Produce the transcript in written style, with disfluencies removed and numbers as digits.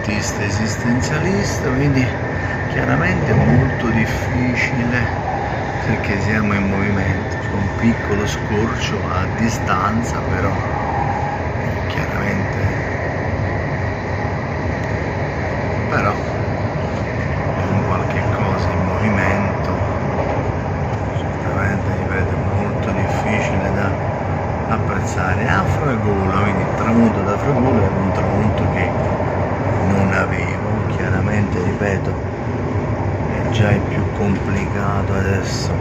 artista esistenzialista, quindi chiaramente è molto difficile perché siamo in movimento. C'è un piccolo scorcio a distanza, però chiaramente è un qualche cosa in movimento, sicuramente ripeto molto difficile da apprezzare. Afragola, quindi il tramonto da Afragola era un tramonto che non avevo, chiaramente ripeto è già più complicato adesso